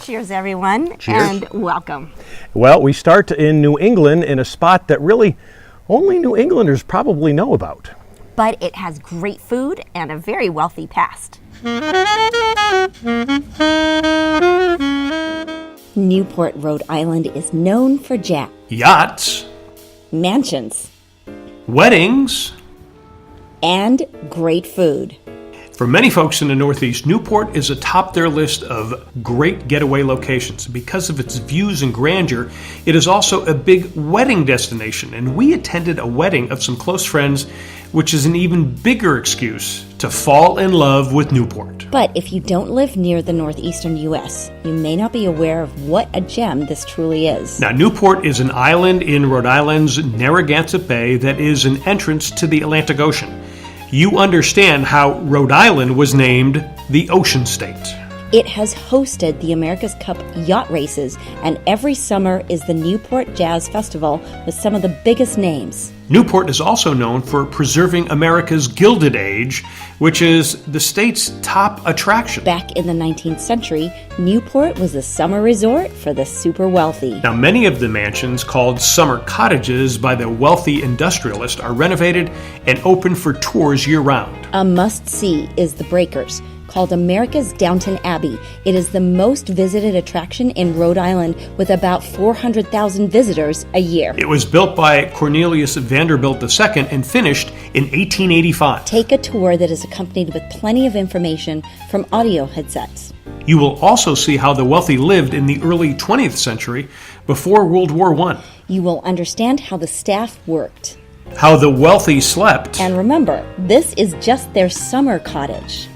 Cheers, everyone. Cheers. And welcome. Well, we start in New England in a spot that really only New Englanders probably know about. But it has great food and a very wealthy past. Newport, Rhode Island is known for jazz, Yachts, mansions, weddings. and great food. For many folks in the Northeast, Newport is atop their list of great getaway locations. Because of its views and grandeur, it is also a big wedding destination. And we attended a wedding of some close friends, which is an even bigger excuse to fall in love with Newport. But if you don't live near the northeastern U.S., you may not be aware of what a gem this truly is. Now, Newport is an island in Rhode Island's Narragansett Bay that is an entrance to the Atlantic Ocean. You understand how Rhode Island was named the Ocean State. It has hosted the America's Cup yacht races, and every summer is the Newport Jazz Festival with some of the biggest names. Newport is also known for preserving America's Gilded Age, which is the state's top attraction. Back in the 19th century, Newport was a summer resort for the super wealthy. Now, many of the mansions, called summer cottages by the wealthy industrialist, are renovated and open for tours year-round. A must-see is the Breakers, called America's Downton Abbey. It is the most visited attraction in Rhode Island with about 400,000 visitors a year. It was built by Cornelius Vanderbilt II and finished in 1885. Take a tour that is accompanied with plenty of information from audio headsets. You will also see how the wealthy lived in the early 20th century before World War I, You will understand how the staff worked. how the wealthy slept. And remember, this is just their summer cottage.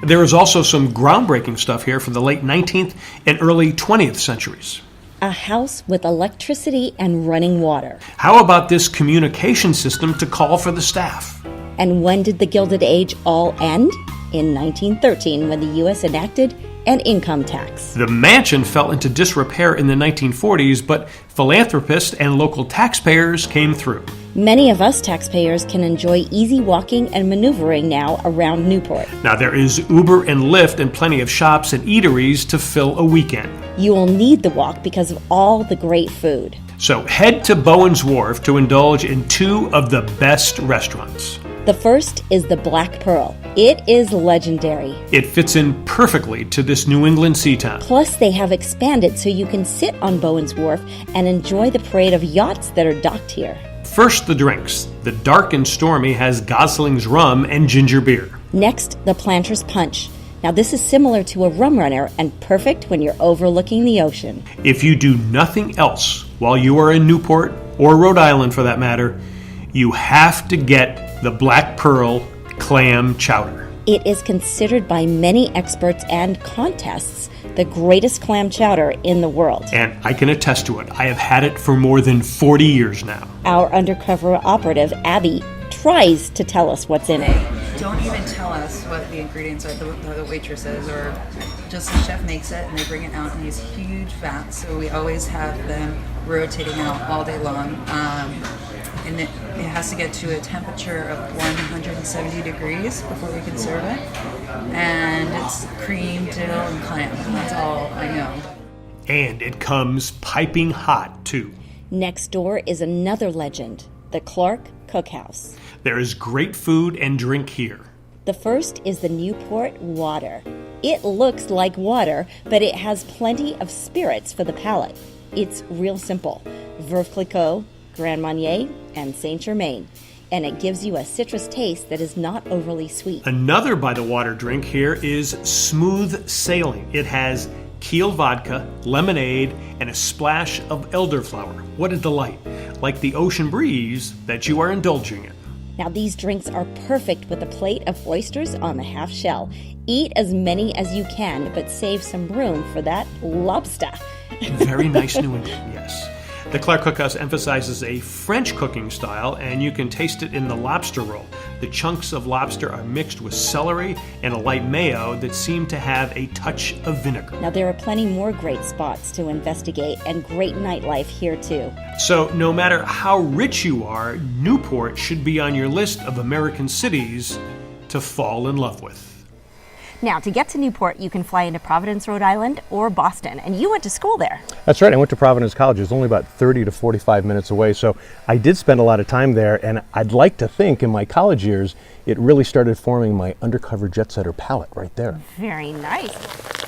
There is also some groundbreaking stuff here from the late 19th and early 20th centuries. A house with electricity and running water. How about this communication system to call for the staff? And when did the Gilded Age all end? In 1913, when the U.S. enacted an income tax. The mansion fell into disrepair in the 1940s, but philanthropists and local taxpayers came through. Many of us taxpayers can enjoy easy walking and maneuvering now around Newport. Now there is Uber and Lyft and plenty of shops and eateries to fill a weekend. You will need the walk because of all the great food. So head to Bowens Wharf to indulge in two of the best restaurants. The first is the Black Pearl. It is legendary. It fits in perfectly to this New England sea town. Plus, they have expanded so you can sit on Bowens Wharf and enjoy the parade of yachts that are docked here. First, the drinks. The Dark and Stormy has Gosling's rum and ginger beer. Next, the Planter's Punch. Now, this is similar to a rum runner and perfect when you're overlooking the ocean. If you do nothing else while you are in Newport, or Rhode Island for that matter, you have to get the Black Pearl clam chowder. It is considered by many experts and contests the greatest clam chowder in the world. And I can attest to it. I have had it for more than 40 years now. Our undercover operative, Abby, tries to tell us what's in it. Don't even tell us what the ingredients are, the waitresses, or just the chef makes it and they bring it out in these huge vats. So we always have them rotating out all day long. And it has to get to a temperature of 170 degrees before we can serve it. And it's cream, dill, and clam. That's all I know. And it comes piping hot, too. Next door is another legend, the Clarke Cook House. There is great food and drink here. The first is the Newport Water. It looks like water, but it has plenty of spirits for the palate. It's real simple. Veuve Clicquot, Grand Marnier, and Saint Germain. And it gives you a citrus taste that is not overly sweet. Another by the water drink here is Smooth Sailing. It has Kiel vodka, lemonade, and a splash of elderflower. What a delight. Like the ocean breeze that you are indulging in. Now these drinks are perfect with a plate of oysters on the half shell. Eat as many as you can, but save some room for that lobster. Very nice New England, yes. The Clarke Cook House emphasizes a French cooking style, and you can taste it in the lobster roll. The chunks of lobster are mixed with celery and a light mayo that seem to have a touch of vinegar. Now there are plenty more great spots to investigate and great nightlife here too. So no matter how rich you are, Newport should be on your list of American cities to fall in love with. Now, to get to Newport, you can fly into Providence, Rhode Island, or Boston, and you went to school there. That's right. I went to Providence College. It's only about 30 to 45 minutes away, so I did spend a lot of time there, and I'd like to think in my college years, it really started forming my undercover jet setter palate right there. Very nice.